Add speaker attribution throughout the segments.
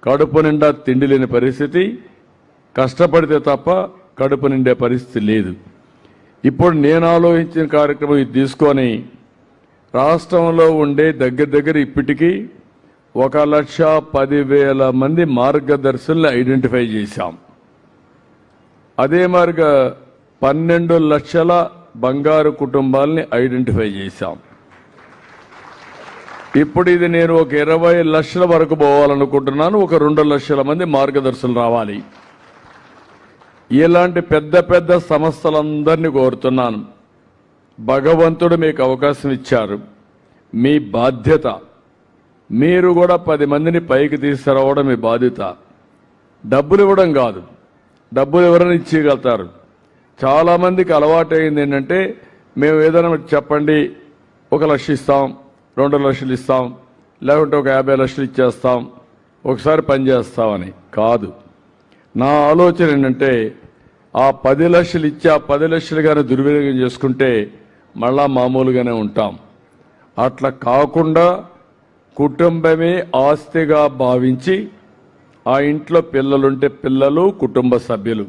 Speaker 1: కడుపు నిండా తిండి లేని పరిస్థితి, కష్టపడితే తప్ప కడుపు నిండే పరిస్థితి లేదు. ఇప్పుడు నేను ఆలోచించిన కార్యక్రమం ఇది తీసుకొని రాష్ట్రంలో ఉండే దగ్గర ఇప్పటికీ 1,10,000 మంది మార్గదర్శులను ఐడెంటిఫై చేశాం. అదే మాదిరిగా 12 లక్షల బంగారు కుటుంబాలని ఐడెంటిఫై చేశాం. ఇప్పుడు ఇది నేను ఒక 20 లక్షల వరకు పోవాలనుకుంటున్నాను. ఒక 2 లక్షల మంది మార్గదర్శులు రావాలి. ఇలాంటి పెద్ద సంస్థలందరినీ కోరుతున్నాను. భగవంతుడు మీకు అవకాశం ఇచ్చారు, మీ బాధ్యత. మీరు కూడా 10 మందిని పైకి తీసుకురావడం మీ బాధ్యత. డబ్బులు ఇవ్వడం కాదు, డబ్బులు ఎవరైనా ఇచ్చేయగలుగుతారు. చాలామందికి అలవాటు అయింది ఏంటంటే, మేము ఏదైనా చెప్పండి 1 లక్ష ఇస్తాం, 2 లక్షలు ఇస్తాం, లేకుంటే ఒక 50 లక్షలు ఇచ్చేస్తాం, ఒకసారి పని చేస్తామని కాదు. నా ఆలోచన ఏంటంటే, ఆ 10 లక్షలు ఇచ్చి ఆ 10 లక్షలుగానే దుర్వినియోగం చేసుకుంటే మళ్ళా మామూలుగానే ఉంటాం. అట్లా కాకుండా కుటుంబమే ఆస్తిగా భావించి, ఆ ఇంట్లో పిల్లలుంటే పిల్లలు, కుటుంబ సభ్యులు,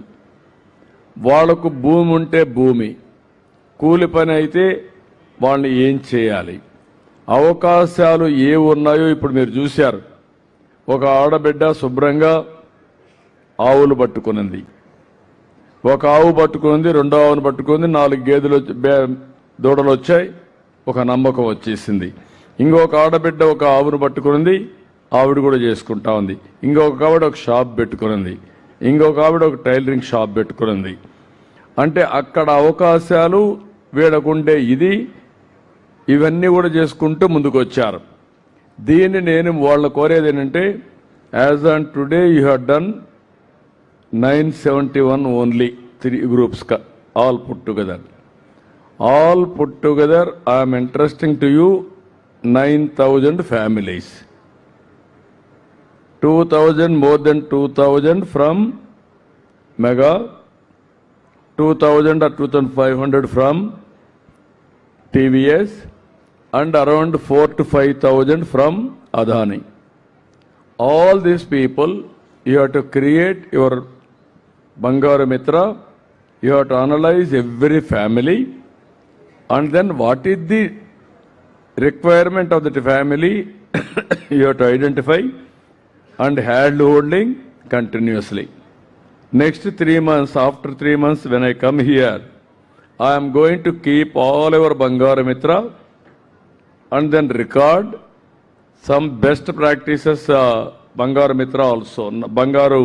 Speaker 1: వాళ్లకు భూమి ఉంటే భూమి, కూలి పని అయితే వాళ్ళని ఏం చేయాలి, అవకాశాలు ఏ ఉన్నాయో ఇప్పుడు మీరు చూశారు. ఒక ఆడబిడ్డ శుభ్రంగా ఆవులు పట్టుకునింది, ఒక ఆవు పట్టుకుంది, 2వ ఆవును పట్టుకుంది, 4 గేదెలు దూడలు వచ్చాయి, ఒక నమ్మకం వచ్చేసింది. ఇంకొక ఆడబిడ్డ ఒక ఆవును పట్టుకునింది, ఆవిడ కూడా చేసుకుంటా ఉంది. ఇంకొక ఆవిడ ఒక షాప్ పెట్టుకునింది, ఇంకొక ఆవిడ ఒక టైలరింగ్ షాప్ పెట్టుకునింది. అంటే అక్కడ అవకాశాలు వీడకుండే ఇవన్నీ కూడా చేసుకుంటూ ముందుకు వచ్చారు. దీన్ని నేను వాళ్ళని కోరేది ఏంటంటే, as on today you have done 971 only 3 groups, all put together. All put together, I am entrusting to you 9,000 families. 2,000, more than 2,000 from Mega, 2,000 or 2,500 from TVS, and around 4,000 to 5,000 from Adani. All these people, you have to create your Bangaru Mitra, you have to analyze every family, and then what is the requirement of that family you have to identify and hand holding continuously. Next 3 months, after 3 months when I come here, I am going to keep all our Bangaru Mitra and then record some best practices, Bangaru Mitra also, Bangaru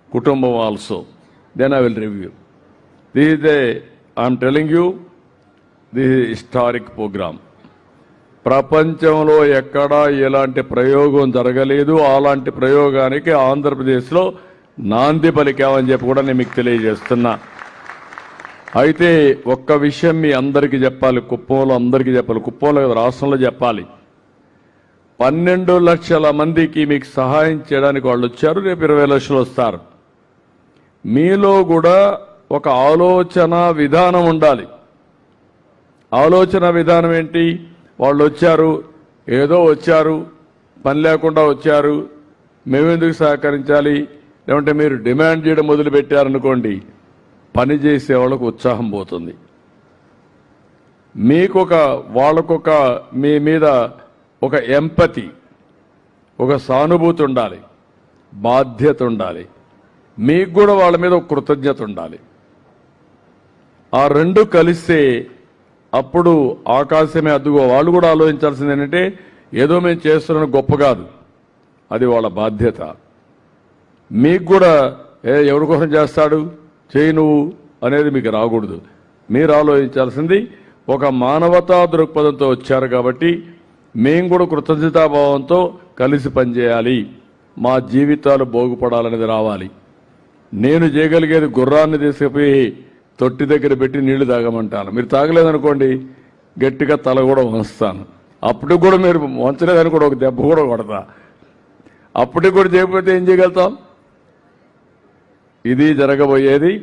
Speaker 1: Kutumbam also. Then I will review. This is I am telling you, this is historic program. ప్రపంచంలో ఎక్కడా ఎలాంటి ప్రయోగం జరగలేదు. అలాంటి ప్రయోగానికి ఆంధ్రప్రదేశ్లో నాంది పలికామని చెప్పి కూడా నేను మీకు తెలియజేస్తున్నా. అయితే ఒక్క విషయం మీ అందరికీ చెప్పాలి, కుప్పంలో అందరికీ చెప్పాలి, కుప్పంలో రాష్ట్రంలో చెప్పాలి. 12 లక్షల మందికి మీకు సహాయం చేయడానికి వాళ్ళు వచ్చారు, రేపు 20 లక్షలు వస్తారు. మీలో కూడా ఒక ఆలోచన విధానం ఉండాలి. ఆలోచన విధానం ఏంటి? వాళ్ళు వచ్చారు, ఏదో వచ్చారు, పని లేకుండా వచ్చారు, మేమెందుకు సహకరించాలి, లేకుంటే మీరు డిమాండ్ చేయడం మొదలుపెట్టారనుకోండి, పని చేసే వాళ్ళకు ఉత్సాహం పోతుంది. వాళ్ళకొక మీ మీద ఒక ఎంపతి, ఒక సానుభూతి ఉండాలి, బాధ్యత ఉండాలి, మీకు కూడా వాళ్ళ మీద ఒక కృతజ్ఞత ఉండాలి. ఆ రెండు కలిస్తే అప్పుడు ఆకాశమే అద్దుగో. వాళ్ళు కూడా ఆలోచించాల్సింది ఏంటంటే, ఏదో మేము చేస్తున్న గొప్ప కాదు, అది వాళ్ళ బాధ్యత. మీకు కూడా ఎవరి కోసం చేస్తాడు, చేయి నువ్వు అనేది మీకు రాకూడదు. మీరు ఆలోచించాల్సింది ఒక మానవతా దృక్పథంతో వచ్చారు కాబట్టి మేము కూడా కృతజ్ఞతాభావంతో కలిసి పనిచేయాలి, మా జీవితాలు బాగుపడాలనేది రావాలి. నేను చేయగలిగేది గుర్రాన్ని తీసుకుపోయి తొట్టి దగ్గర పెట్టి నీళ్లు తాగమంటాను. మీరు తాగలేదనుకోండి, గట్టిగా తల కూడా వంచుతాను. అప్పటికి కూడా మీరు వంచలేదని కూడా ఒక దెబ్బ కూడా కొడతా. అప్పటికి కూడా చేయకపోతే ఏం చేయగలుగుతాం? ఇది జరగబోయేది.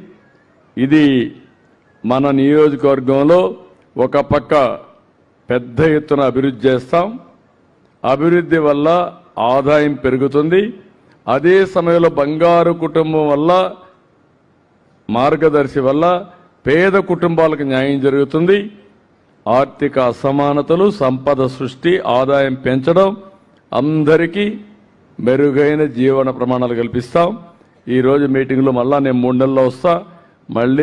Speaker 1: ఇది మన నియోజకవర్గంలో ఒక పక్క పెద్ద ఎత్తున అభివృద్ధి చేస్తాం. అభివృద్ధి వల్ల ఆదాయం పెరుగుతుంది, అదే సమయంలో బంగారు కుటుంబం వల్ల, మార్గదర్శి వల్ల పేద కుటుంబాలకు న్యాయం జరుగుతుంది. ఆర్థిక అసమానతలు, సంపద సృష్టి, ఆదాయం పెంచడం, అందరికీ మెరుగైన జీవన ప్రమాణాలు కల్పిస్తాం. ఈరోజు మీటింగ్లో మళ్ళా నేను 3 నెలల్లో వస్తా. మళ్ళీ